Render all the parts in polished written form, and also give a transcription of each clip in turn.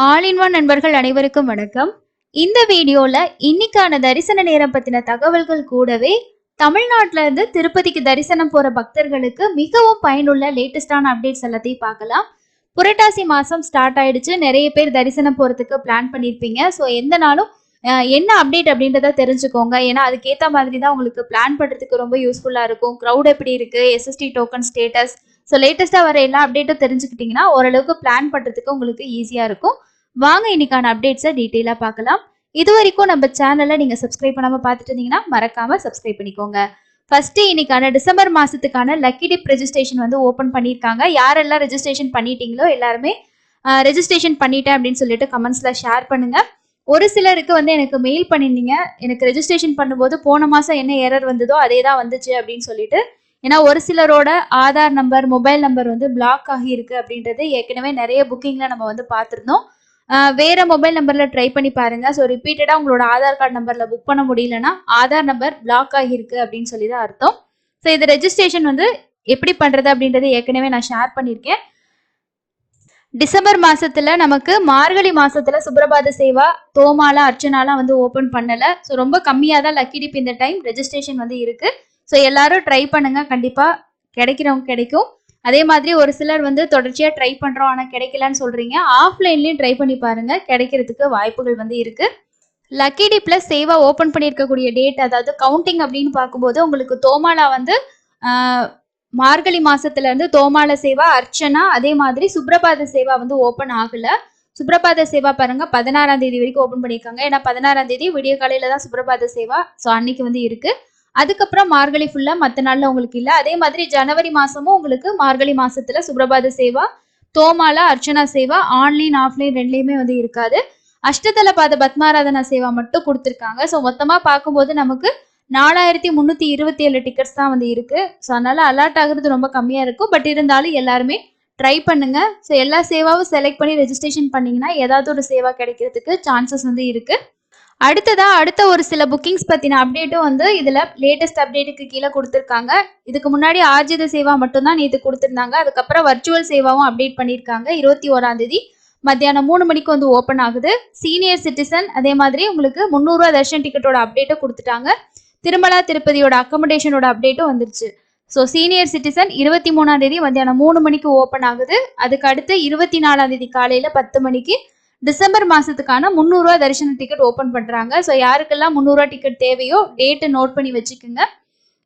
All in one நண்பர்கள் அனைவருக்கும் வணக்கம். இந்த வீடியோல இன்னைக்கான தரிசன நேரம் பத்தின தகவல்கள் கூடவே தமிழ்நாட்டுல இருந்து திருப்பதிக்கு தரிசனம் போற பக்தர்களுக்கு மிகவும் பயனுள்ள லேட்டஸ்டான அப்டேட்ஸ் எல்லாத்தையும் பார்க்கலாம். புரட்டாசி மாசம் ஸ்டார்ட் ஆயிடுச்சு. நிறைய பேர் தரிசனம் போறதுக்கு பிளான் பண்ணியிருப்பீங்க. ஸோ எந்த நாளும் என்ன அப்டேட் அப்படின்றத தெரிஞ்சுக்கோங்க. ஏன்னா அதுக்கேற்ற மாதிரி தான் உங்களுக்கு பிளான் பண்றதுக்கு ரொம்ப யூஸ்ஃபுல்லா இருக்கும். க்ரௌட் எப்படி இருக்கு, எஸ்எஸ்டி டோக்கன் ஸ்டேட்டஸ், ஸோ லேட்டஸ்டா வர எல்லா அப்டேட்டும் தெரிஞ்சுக்கிட்டீங்கன்னா ஓரளவுக்கு பிளான் பண்றதுக்கு உங்களுக்கு ஈஸியா இருக்கும். வாங்க இன்னைக்கான அப்டேட்ஸை டீட்டெயிலாக பார்க்கலாம். இது வரைக்கும் நம்ம சேனலை நீங்கள் சப்ஸ்கிரைப் பண்ணாமல் பார்த்துட்டு இருந்தீங்கன்னா மறக்காமல் சப்ஸ்கிரைப் பண்ணிக்கோங்க. ஃபர்ஸ்ட் இன்னைக்கான டிசம்பர் மாதத்துக்கான லக்கி டிப் ரெஜிஸ்ட்ரேஷன் வந்து ஓப்பன் பண்ணியிருக்காங்க. யாரெல்லாம் ரெஜிஸ்ட்ரேஷன் பண்ணிட்டீங்களோ எல்லாருமே ரெஜிஸ்ட்ரேஷன் பண்ணிட்டேன் அப்படின்னு சொல்லிட்டு கமெண்ட்ஸில் ஷேர் பண்ணுங்க. ஒரு சிலருக்கு வந்து எனக்கு மெயில் பண்ணியிருந்தீங்க, எனக்கு ரெஜிஸ்ட்ரேஷன் பண்ணும்போது போன மாதம் என்ன எரர் வந்ததோ அதே தான் வந்துச்சு அப்படின்னு சொல்லிட்டு. ஏன்னா ஒரு சிலரோட ஆதார் நம்பர், மொபைல் நம்பர் வந்து பிளாக் ஆகியிருக்கு அப்படின்றது ஏற்கனவே நிறைய புக்கிங்கில் நம்ம வந்து பார்த்துருந்தோம். வேற மொபைல் நம்பர்ல ட்ரை பண்ணி பாருங்க. ஸோ ரிப்பீட்டடா உங்களோட ஆதார் கார்டு நம்பர்ல புக் பண்ண முடியலன்னா ஆதார் நம்பர் பிளாக் ஆகியிருக்கு அப்படின்னு சொல்லி தான் அர்த்தம். ஸோ இது ரெஜிஸ்ட்ரேஷன் வந்து எப்படி பண்றது அப்படின்றது ஏற்கனவே நான் ஷேர் பண்ணியிருக்கேன். டிசம்பர் மாசத்துல நமக்கு மார்கழி மாசத்துல சுப்ரபாத சேவா, தோமாலா, அர்ச்சனாலாம் வந்து ஓபன் பண்ணல. ஸோ ரொம்ப கம்மியா தான் லக்கி டிப் இந்த டைம் ரெஜிஸ்ட்ரேஷன் வந்து இருக்கு. ஸோ எல்லாரும் ட்ரை பண்ணுங்க, கண்டிப்பா கிடைக்கிறவங்க கிடைக்கும். அதே மாதிரி ஒரு சிலர் வந்து தொடர்ச்சியா ட்ரை பண்றோம் ஆனா கிடைக்கலன்னு சொல்றீங்க. ஆஃப்லைன்லயும் ட்ரை பண்ணி பாருங்க, கிடைக்கிறதுக்கு வாய்ப்புகள் வந்து இருக்கு. லக்கி டிப்ல சேவா ஓபன் பண்ணியிருக்கக்கூடிய டேட், அதாவது கவுண்டிங் அப்படின்னு பார்க்கும்போது உங்களுக்கு தோமாலா வந்து மார்கழி மாசத்துல இருந்து தோமால சேவா, அர்ச்சனா, அதே மாதிரி சுப்ரபாத சேவா வந்து ஓபன் ஆகல. சுப்ரபாத சேவா பாருங்க 16ஆம் தேதி வரைக்கும் ஓபன் பண்ணியிருக்காங்க. ஏன்னா 16ஆம் தேதி விடிய காலையில தான் சுப்ரபாத சேவா, ஸோ அன்னைக்கு வந்து இருக்கு. அதுக்கப்புறம் மார்கழி ஃபுல்லா மற்ற நாள்ல உங்களுக்கு இல்லை. அதே மாதிரி ஜனவரி மாசமும் உங்களுக்கு மார்கழி மாசத்துல சுப்ரபாத சேவா, தோமாலா, அர்ச்சனா சேவா ஆன்லைன் ஆஃப்லைன் ரெண்டுலையுமே வந்து இருக்காது. அஷ்டதல பாத பத்மாராதனா சேவா மட்டும் கொடுத்துருக்காங்க. ஸோ மொத்தமா பார்க்கும்போது நமக்கு 4327 டிக்கெட்ஸ் தான் வந்து இருக்கு. ஸோ அதனால அலர்ட் ஆகுறது ரொம்ப கம்மியா இருக்கும். பட் இருந்தாலும் எல்லாருமே ட்ரை பண்ணுங்க. ஸோ எல்லா சேவாவும் செலக்ட் பண்ணி ரெஜிஸ்ட்ரேஷன் பண்ணீங்கன்னா ஏதாவது ஒரு சேவா கிடைக்கிறதுக்கு சான்சஸ் வந்து இருக்கு. அடுத்த ஒரு சில புக்கிங்ஸ் பத்தின அப்டேட்டும் வந்து இதுல லேட்டஸ்ட் அப்டேட்டுக்கு கீழே கொடுத்துருக்காங்க. இதுக்கு முன்னாடி ஆர்ஜித சேவா மட்டும் தான் நேற்று கொடுத்துருந்தாங்க. அதுக்கப்புறம் வர்ச்சுவல் சேவாவும் அப்டேட் பண்ணியிருக்காங்க. 21ஆம் தேதி மத்தியானம் 3 மணிக்கு வந்து ஓப்பன் ஆகுது. சீனியர் சிட்டிசன், அதே மாதிரி உங்களுக்கு 300 ரூபா தர்ஷன் டிக்கெட்டோட அப்டேட்டும் கொடுத்துட்டாங்க. திருமலா திருப்பதியோட அக்கமடேஷனோட அப்டேட்டும் வந்துருச்சு. ஸோ சீனியர் சிட்டிசன் 23ஆம் தேதி மத்தியானம் 3 மணிக்கு ஓப்பன் ஆகுது. அதுக்கு அடுத்து 24ஆம் தேதி காலையில 10 மணிக்கு டிசம்பர் மாசத்துக்கான 300 ரூபா தரிசன டிக்கெட் ஓபன் பண்றாங்க. ஸோ யாருக்கெல்லாம் 300 ரூபா டிக்கெட் தேவையோ டேட்டை நோட் பண்ணி வச்சுக்கோங்க.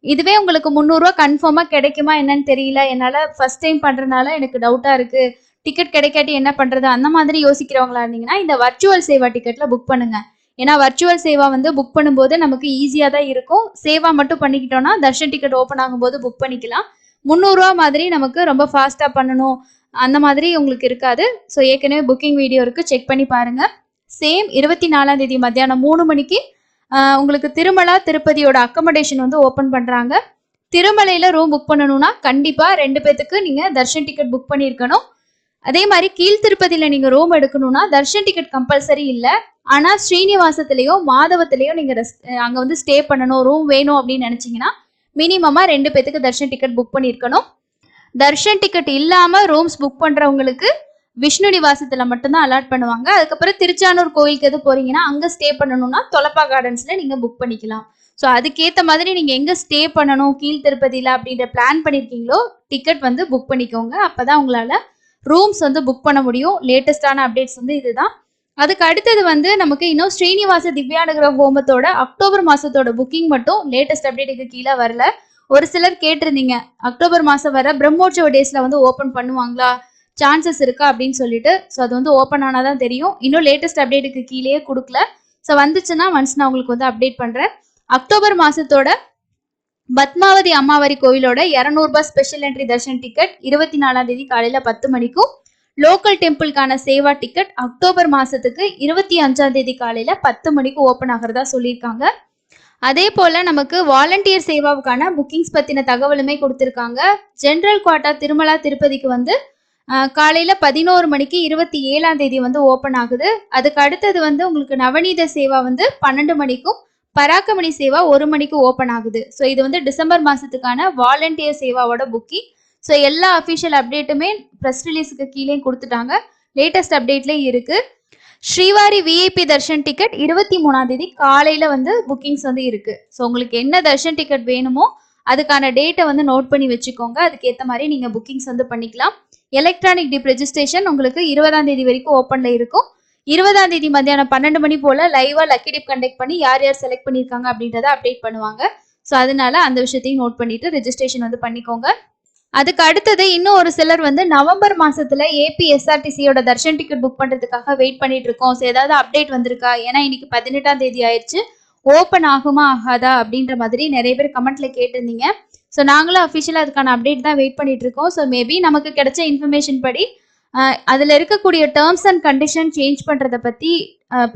இதுவே உங்களுக்கு 300 ரூபா கன்ஃபார்மா கிடைக்குமா என்னன்னு தெரியல, என்னால ஃபர்ஸ்ட் டைம் பண்றதுனால எனக்கு டவுட்டா இருக்கு, டிக்கெட் கிடைக்காட்டி என்ன பண்றது, அந்த மாதிரி யோசிக்கிறவங்களா இருந்தீங்கன்னா இந்த வர்ச்சுவல் சேவா டிக்கெட்ல புக் பண்ணுங்க. ஏன்னா வர்ச்சுவல் சேவா வந்து புக் பண்ணும்போது நமக்கு ஈஸியா தான் இருக்கும். சேவா மட்டும் பண்ணிக்கிட்டோம்னா தர்ஷன் டிக்கெட் ஓப்பன் ஆகும்போது புக் பண்ணிக்கலாம். 300 ரூபா மாதிரி நமக்கு ரொம்ப ஃபாஸ்டா பண்ணணும் அந்த மாதிரி உங்களுக்கு இருக்காது. ஸோ ஏற்கனவே புக்கிங் வீடியோ இருக்கு, செக் பண்ணி பாருங்க. சேம் 24ஆம் தேதி மத்தியானம் 3 மணிக்கு உங்களுக்கு திருமலா திருப்பதியோட அக்கமடேஷன் வந்து ஓப்பன் பண்றாங்க. திருமலையில ரூம் புக் பண்ணணும்னா கண்டிப்பா 2 பேத்துக்கு நீங்க தர்ஷன் டிக்கெட் புக் பண்ணியிருக்கணும். அதே மாதிரி கீழ் திருப்பதியில நீங்க ரூம் எடுக்கணும்னா தர்ஷன் டிக்கெட் கம்பல்சரி இல்லை. ஆனா ஸ்ரீனிவாசத்திலேயோ மாதவத்திலேயோ நீங்க அங்க வந்து ஸ்டே பண்ணணும், ரூம் வேணும் அப்படின்னு நினைச்சீங்கன்னா மினிமமா 2 பேத்துக்கு தர்ஷன் டிக்கெட் புக் பண்ணியிருக்கணும். தர்ஷன் டிக்கெட் இல்லாம ரூம்ஸ் புக் பண்றவங்களுக்கு விஷ்ணு நிவாசத்துல மட்டும்தான் அலாட் பண்ணுவாங்க. அதுக்கப்புறம் திருச்சானூர் கோயிலுக்கு எது போறீங்கன்னா அங்க ஸ்டே பண்ணணும்னா தொலப்பா கார்டன்ஸ்ல நீங்க புக் பண்ணிக்கலாம். ஸோ அதுக்கேற்ற மாதிரி நீங்க எங்க ஸ்டே பண்ணணும் கீழ் திருப்பதியில அப்படின்ற பிளான் பண்ணிருக்கீங்களோ டிக்கெட் வந்து புக் பண்ணிக்கோங்க. அப்பதான் உங்களால ரூம்ஸ் வந்து புக் பண்ண முடியும். லேட்டஸ்டான அப்டேட்ஸ் வந்து இதுதான். அதுக்கு அடுத்தது வந்து நமக்கு இன்னும் ஸ்ரீனிவாச திவ்யானுகிர ஹோமத்தோட அக்டோபர் மாசத்தோட புக்கிங் மட்டும் லேட்டஸ்ட் அப்டேட்டுக்கு கீழே வரல. ஒரு சிலர் கேட்டிருந்தீங்க அக்டோபர் மாசம் வர பிரம்மோற்சவ டேஸ்ல வந்து ஓப்பன் பண்ணுவாங்களா, சான்சஸ் இருக்கா அப்படின்னு சொல்லிட்டு. ஸோ அது வந்து ஓப்பன் ஆனாதான் தெரியும். இன்னும் லேட்டஸ்ட் அப்டேட்டுக்கு கீழே கொடுக்கல. ஸோ வந்துச்சுன்னா ஒன்ஸ் நான் உங்களுக்கு வந்து அப்டேட் பண்றேன். அக்டோபர் மாசத்தோட பத்மாவதி அம்மாவாரி கோவிலோட 200 ரூபாய் ஸ்பெஷல் என்ட்ரி தர்ஷன் டிக்கெட் 24ஆம் தேதி காலையில 10 மணிக்கும், லோக்கல் டெம்பிள்கான சேவா டிக்கெட் அக்டோபர் மாசத்துக்கு 25ஆம் தேதி காலையில 10 மணிக்கு ஓப்பன் ஆகிறதா சொல்லியிருக்காங்க. அதே போல நமக்கு வாலண்டியர் சேவாவுக்கான புக்கிங்ஸ் பத்தின தகவலுமே கொடுத்திருக்காங்க. ஜெனரல் குவாட்டா திருமலா திருப்பதிக்கு வந்து காலையில 11 மணிக்கு 27ஆம் தேதி வந்து ஓப்பன் ஆகுது. அதுக்கு அடுத்தது வந்து உங்களுக்கு நவநீத சேவா வந்து 12 மணிக்கும், பராக்கமணி சேவா 1 மணிக்கு ஓப்பன் ஆகுது. ஸோ இது வந்து டிசம்பர் மாசத்துக்கான வாலண்டியர் சேவாவோட புக்கிங். ஸோ எல்லா அஃபிஷியல் அப்டேட்டுமே ப்ரெஸ் ரிலீஸுக்கு கீழே கொடுத்துட்டாங்க. லேட்டஸ்ட் அப்டேட்லேயே இருக்கு. ஸ்ரீவாரி விஐபி தர்ஷன் டிக்கெட் 23ஆம் தேதி காலையில வந்து புக்கிங்ஸ் வந்து இருக்கு. ஸோ உங்களுக்கு என்ன தர்ஷன் டிக்கெட் வேணுமோ அதுக்கான டேட்டை வந்து நோட் பண்ணி வச்சுக்கோங்க. அதுக்கேற்ற மாதிரி நீங்க புக்கிங்ஸ் வந்து பண்ணிக்கலாம். எலக்ட்ரானிக் டிப் ரெஜிஸ்ட்ரேஷன் உங்களுக்கு 20ஆம் தேதி வரைக்கும் ஓப்பன்ல இருக்கும். 20ஆம் தேதி மத்தியானம் 12 மணி போல லைவா லக்கி டிப் கண்டக்ட் பண்ணி யார் யார் செலக்ட் பண்ணியிருக்காங்க அப்படின்றத அப்டேட் பண்ணுவாங்க. ஸோ அதனால அந்த விஷயத்தையும் நோட் பண்ணிட்டு ரெஜிஸ்ட்ரேஷன் வந்து பண்ணிக்கோங்க. அதுக்கு அடுத்தது இன்னும் ஒரு சிலர் வந்து நவம்பர் மாசத்துல ஏபிஎஸ்ஆர்டிசியோட தர்ஷன் டிக்கெட் புக் பண்றதுக்காக வெயிட் பண்ணிட்டு இருக்கோம். ஸோ ஏதாவது அப்டேட் வந்திருக்கா, ஏன்னா இன்னைக்கு 18ஆம் தேதி ஆயிடுச்சு, ஓப்பன் ஆகுமா ஆகாதா அப்படின்ற மாதிரி நிறைய பேர் கமெண்ட்ல கேட்டிருந்தீங்க. ஸோ நாங்களும் அஃபிஷியலாக அதுக்கான அப்டேட் தான் வெயிட் பண்ணிட்டு இருக்கோம். ஸோ மேபி நமக்கு கிடைச்ச இன்ஃபர்மேஷன் படி அதில் இருக்கக்கூடிய டேர்ம்ஸ் அண்ட் கண்டிஷன் சேஞ்ச் பண்ணுறதை பற்றி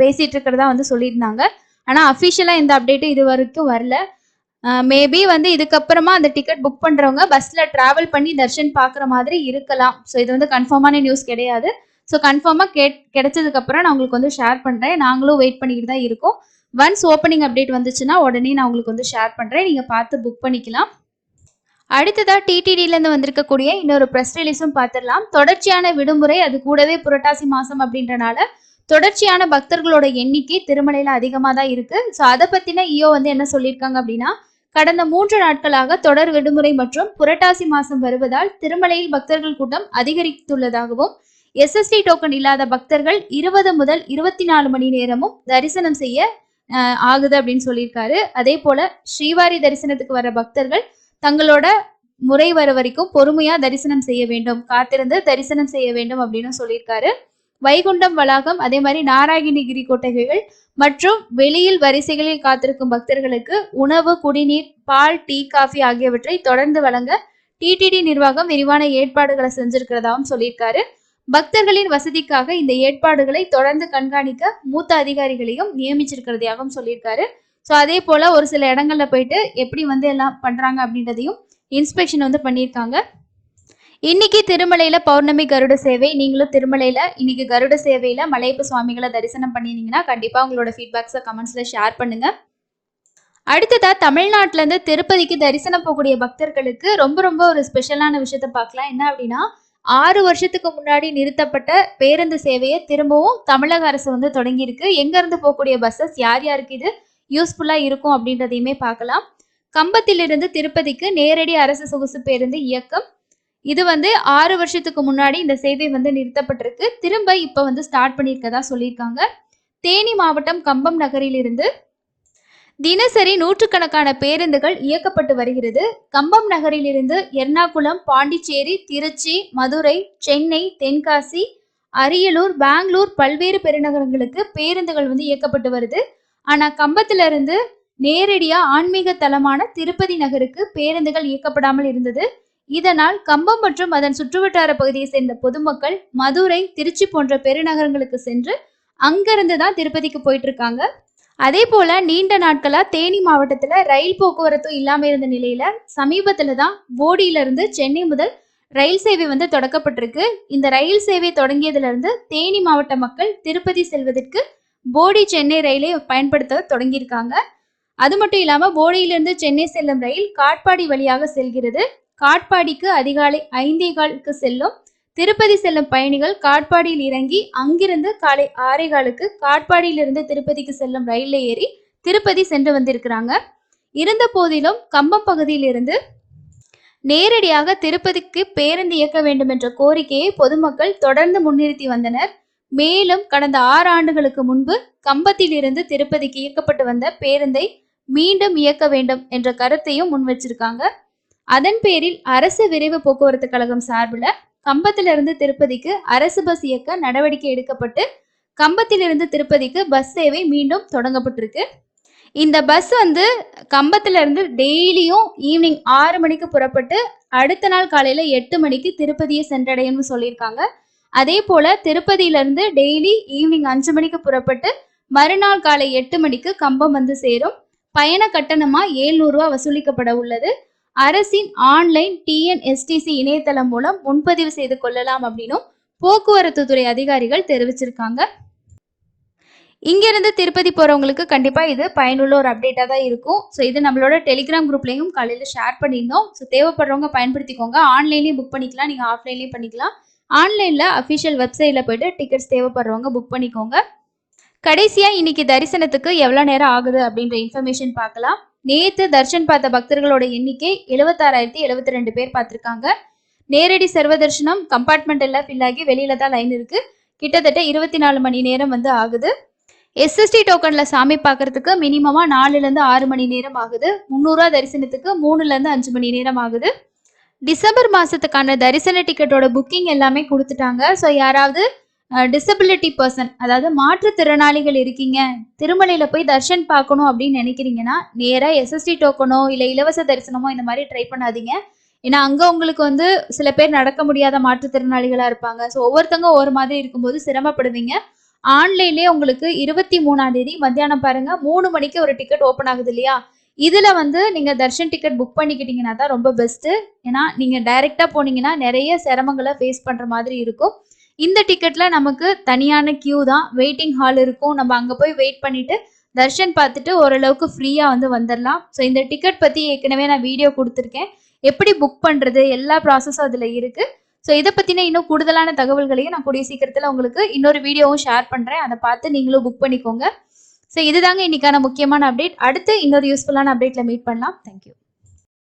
பேசிட்டு இருக்கிறதா வந்து சொல்லியிருந்தாங்க. ஆனால் அஃபிஷியலாக இந்த அப்டேட்டு இது வரைக்கும் வரல. மேபி வந்து இதுக்கப்புறமா அந்த டிக்கெட் புக் பண்ணுறவங்க பஸ்ஸில் ட்ராவல் பண்ணி தர்ஷன் பார்க்குற மாதிரி இருக்கலாம். ஸோ இது வந்து கன்ஃபார்மான நியூஸ் கிடையாது. ஸோ கன்ஃபார்மாக கிடைச்சதுக்கப்புறம் நான் உங்களுக்கு வந்து ஷேர் பண்ணுறேன். நாங்களும் வெயிட் பண்ணிக்கிட்டு தான் இருக்கோம். ஒன்ஸ் ஓப்பனிங் அப்டேட் வந்துச்சுன்னா உடனே நான் உங்களுக்கு வந்து ஷேர் பண்ணுறேன். நீங்கள் பார்த்து புக் பண்ணிக்கலாம். அடுத்ததாக டிடிடியிலேருந்து வந்திருக்கக்கூடிய இன்னொரு ப்ரெஸ் ரிலீஸும் பார்த்துடலாம். தொடர்ச்சியான விடுமுறை, அது கூடவே புரட்டாசி மாதம் அப்படின்றனால தொடர்ச்சியான பக்தர்களோட எண்ணிக்கை திருமலையில் அதிகமாக தான் இருக்குது. ஸோ அதை பற்றின இஓ வந்து என்ன சொல்லியிருக்காங்க அப்படின்னா, கடந்த 3 நாட்களாக தொடர் விடுமுறை மற்றும் புரட்டாசி மாதம் வருவதால் திருமலையில் பக்தர்கள் கூட்டம் அதிகரித்துள்ளதாகவும், எஸ்எஸ்டி டோக்கன் இல்லாத பக்தர்கள் 20 முதல் 24 மணி நேரமும் தரிசனம் செய்ய ஆகுது அப்படின்னு சொல்லியிருக்காரு. அதே போல ஸ்ரீவாரி தரிசனத்துக்கு வர பக்தர்கள் தங்களோட முறை வர வரைக்கும் பொறுமையா தரிசனம் செய்ய வேண்டும், காத்திருந்து தரிசனம் செய்ய வேண்டும் அப்படின்னு சொல்லியிருக்காரு. வைகுண்டம் வளாகம், அதே மாதிரி நாராயணகிரி கொட்டகைகள் மற்றும் வெளியில் வரிசைகளில் காத்திருக்கும் பக்தர்களுக்கு உணவு, குடிநீர், பால், டீ, காஃபி ஆகியவற்றை தொடர்ந்து வழங்க டிடிடி நிர்வாகம் விரிவான ஏற்பாடுகளை செஞ்சிருக்கிறதாவும் சொல்லியிருக்காரு. பக்தர்களின் வசதிக்காக இந்த ஏற்பாடுகளை தொடர்ந்து கண்காணிக்க மூத்த அதிகாரிகளையும் நியமிச்சிருக்கிறதையாகவும் சொல்லியிருக்காரு. ஸோ அதே போல ஒரு சில இடங்கள்ல போயிட்டு எப்படி வந்து எல்லாம் பண்றாங்க அப்படின்றதையும் இன்ஸ்பெக்ஷன் வந்து பண்ணியிருக்காங்க. இன்னைக்கு திருமலையில பௌர்ணமி கருட சேவை. நீங்களும் திருமலையில இன்னைக்கு கருட சேவையில மலையப்ப சுவாமிகளை தரிசனம் பண்ணியிருந்தீங்கன்னா கண்டிப்பா உங்களோட ஃபீட்பேக்ஸை கமெண்ட்ஸ்ல ஷேர் பண்ணுங்க. அடுத்ததா தமிழ்நாட்டுல இருந்து திருப்பதிக்கு தரிசனம் போகக்கூடிய பக்தர்களுக்கு ரொம்ப ரொம்ப ஒரு ஸ்பெஷலான விஷயத்த பார்க்கலாம். என்ன அப்படின்னா, 6 வருஷத்துக்கு முன்னாடி நிறுத்தப்பட்ட பேருந்து சேவையை திரும்பவும் தமிழக அரசு வந்து தொடங்கியிருக்கு. எங்க இருந்து போகக்கூடிய பஸ்ஸஸ் யார் யாருக்கு இது யூஸ்ஃபுல்லா இருக்கும் அப்படின்றதையுமே பார்க்கலாம். கம்பத்திலிருந்து திருப்பதிக்கு நேரடி அரசு சொகுசு பேருந்து இயக்கம். இது வந்து 6 வருஷத்துக்கு முன்னாடி இந்த சேவை வந்து நிறுத்தப்பட்டிருக்கு. திரும்ப இப்ப வந்து ஸ்டார்ட் பண்ணியிருக்கதா சொல்லியிருக்காங்க. தேனி மாவட்டம் கம்பம் நகரிலிருந்து தினசரி நூற்றுக்கணக்கான பேருந்துகள் இயக்கப்பட்டு வருகிறது. கம்பம் நகரிலிருந்து எர்ணாகுளம், பாண்டிச்சேரி, திருச்சி, மதுரை, சென்னை, தென்காசி, அரியலூர், பெங்களூர் பல்வேறு பெருநகரங்களுக்கு பேருந்துகள் வந்து இயக்கப்பட்டு வருது. ஆனா கம்பத்துல இருந்து நேரடியா ஆன்மீக தலமான திருப்பதி நகருக்கு பேருந்துகள் இயக்கப்படாமல் இருந்தது. இதனால் கம்பம் மற்றும் அதன் சுற்றுவட்டார பகுதியை சேர்ந்த பொதுமக்கள் மதுரை, திருச்சி போன்ற பெருநகரங்களுக்கு சென்று அங்கிருந்து தான் திருப்பதிக்கு போயிட்டு இருக்காங்க. அதே போல நீண்ட நாட்களா தேனி மாவட்டத்துல ரயில் போக்குவரத்தும் இல்லாம இருந்த நிலையில சமீபத்துல தான் போடியில இருந்து சென்னை முதல் ரயில் சேவை வந்து தொடக்கப்பட்டிருக்கு. இந்த ரயில் சேவை தொடங்கியதுல இருந்து தேனி மாவட்ட மக்கள் திருப்பதி செல்வதற்கு போடி சென்னை ரயிலை பயன்படுத்த தொடங்கியிருக்காங்க. அது மட்டும் இல்லாம போடியிலிருந்து சென்னை செல்லும் ரயில் காட்பாடி வழியாக செல்கிறது. காட்பாடிக்கு அதிகாலை 5:15க்கு செல்லும் திருப்பதி செல்லும் பயணிகள் காட்பாடியில் இறங்கி அங்கிருந்து காலை 6:15க்கு காட்பாடியிலிருந்து திருப்பதிக்கு செல்லும் ரயில்ல ஏறி திருப்பதி சென்று வந்திருக்கிறாங்க. இருந்த போதிலும் கம்பம் பகுதியிலிருந்து நேரடியாக திருப்பதிக்கு பேருந்து இயக்க வேண்டும் என்ற கோரிக்கையை பொதுமக்கள் தொடர்ந்து முன்னிறுத்தி வந்தனர். மேலும் கடந்த 6 ஆண்டுகளுக்கு முன்பு கம்பத்தில் இருந்து திருப்பதிக்கு இயக்கப்பட்டு வந்த பேருந்தை மீண்டும் இயக்க வேண்டும் என்ற கருத்தையும் முன் வச்சிருக்காங்க. அதன் பேரில் அரசு விரைவு போக்குவரத்து கழகம் சார்பில் கம்பத்திலிருந்து திருப்பதிக்கு அரசு பஸ் இயக்க நடவடிக்கை எடுக்கப்பட்டு கம்பத்திலிருந்து திருப்பதிக்கு பஸ் சேவை மீண்டும் தொடங்கப்பட்டிருக்கு. இந்த பஸ் வந்து கம்பத்திலிருந்து டெய்லியும் ஈவினிங் 6 மணிக்கு புறப்பட்டு அடுத்த நாள் காலையில 8 மணிக்கு திருப்பதியை சென்றடையும்னு சொல்லியிருக்காங்க. அதே போல திருப்பதியிலிருந்து டெய்லி ஈவினிங் 5 மணிக்கு புறப்பட்டு மறுநாள் காலை 8 மணிக்கு கம்பம் வந்து சேரும். பயண கட்டணமா 700 ரூபாய் வசூலிக்கப்பட உள்ளது. அரசின் ஆன்லைன் டிஎன்எஸ்டிசி இணையதளம் மூலம் முன்பதிவு செய்து கொள்ளலாம் அப்படின்னும் போக்குவரத்து துறை அதிகாரிகள் தெரிவிச்சிருக்காங்க. இங்கிருந்து திருப்பதி போறவங்களுக்கு கண்டிப்பா இது பயனுள்ள ஒரு அப்டேட்டா தான் இருக்கும். ஸோ இது நம்மளோட டெலிகிராம் குரூப்லையும் காலையில ஷேர் பண்ணியிருந்தோம். ஸோ தேவைப்படுறவங்க பயன்படுத்திக்கோங்க. ஆன்லைன்லயும் புக் பண்ணிக்கலாம், நீங்க ஆஃப்லைன்லயும் பண்ணிக்கலாம். ஆன்லைன்ல அஃபிஷியல் வெப்சைட்ல போயிட்டு டிக்கெட்ஸ் தேவைப்படுறவங்க புக் பண்ணிக்கோங்க. கடைசியா இன்னைக்கு தரிசனத்துக்கு எவ்வளவு நேரம் ஆகுது அப்படின்ற இன்ஃபர்மேஷன் பார்க்கலாம். நேத்து தர்ஷன் பார்த்த பக்தர்களோட எண்ணிக்கை 76,072 பேர் பார்த்திருக்காங்க. நேரடி சர்வ தரிசனம் கம்பார்ட்மெண்ட் எல்லாம் ஃபில் ஆகி வெளியில தான் லைன் இருக்கு. கிட்டத்தட்ட 24 மணி நேரம் ஆகுது. எஸ்எஸ்டி டோக்கன்ல சாமி பார்க்கறதுக்கு மினிமமா 4ல இருந்து 6 மணி நேரம் ஆகுது. 300 தரிசனத்துக்கு 3ல இருந்து 5 மணி நேரம் ஆகுது. டிசம்பர் மாசத்துக்கான தரிசன டிக்கெட்டோட புக்கிங் எல்லாமே கொடுத்துட்டாங்க. ஸோ யாராவது டிசபிலிட்டி பர்சன், அதாவது மாற்றுத்திறனாளிகள் இருக்கீங்க, திருமலையில போய் தர்ஷன் பார்க்கணும் அப்படின்னு நினைக்கிறீங்கன்னா நேரா எஸ்எஸ்டி டோக்கனோ இல்லை இலவச தரிசனமோ இந்த மாதிரி ட்ரை பண்ணாதீங்க. ஏன்னா அங்க உங்களுக்கு சில பேர் நடக்க முடியாத மாற்றுத்திறனாளிகளா இருப்பாங்க. ஸோ ஒவ்வொருத்தவங்க ஒவ்வொரு மாதிரி இருக்கும்போது சிரமப்படுவீங்க. ஆன்லைன்லேயே உங்களுக்கு 23ஆம் தேதி மத்தியானம் பாருங்க 3 மணிக்கு ஒரு டிக்கெட் ஓப்பன் ஆகுது இல்லையா? இதுல நீங்க தர்ஷன் டிக்கெட் புக் பண்ணிக்கிட்டீங்கன்னா தான் ரொம்ப பெஸ்ட். ஏன்னா நீங்க டைரக்டா போனீங்கன்னா நிறைய சிரமங்களை ஃபேஸ் பண்ற மாதிரி இருக்கும். இந்த டிக்கெட்ல நமக்கு தனியான கியூ தான், வெயிட்டிங் ஹால் இருக்கும். நம்ம அங்க போய் வெயிட் பண்ணிட்டு தர்ஷன் பார்த்துட்டு ஓரளவுக்கு ஃப்ரீயா வந்துடலாம். ஸோ இந்த டிக்கெட் பத்தி ஏற்கனவே நான் வீடியோ கொடுத்துருக்கேன். எப்படி புக் பண்றது எல்லா ப்ராசஸும் அதுல இருக்கு. ஸோ இதை பத்தின இன்னும் கூடுதலான தகவல்களையும் நான் கூடிய சீக்கிரத்துல உங்களுக்கு இன்னொரு வீடியோவும் ஷேர் பண்றேன். அதை பார்த்து நீங்களும் புக் பண்ணிக்கோங்க. ஸோ இதுதாங்க இன்னைக்கான முக்கியமான அப்டேட். அடுத்து இன்னொரு யூஸ்ஃபுல்லான அப்டேட்ல மீட் பண்ணலாம். தேங்க்யூ.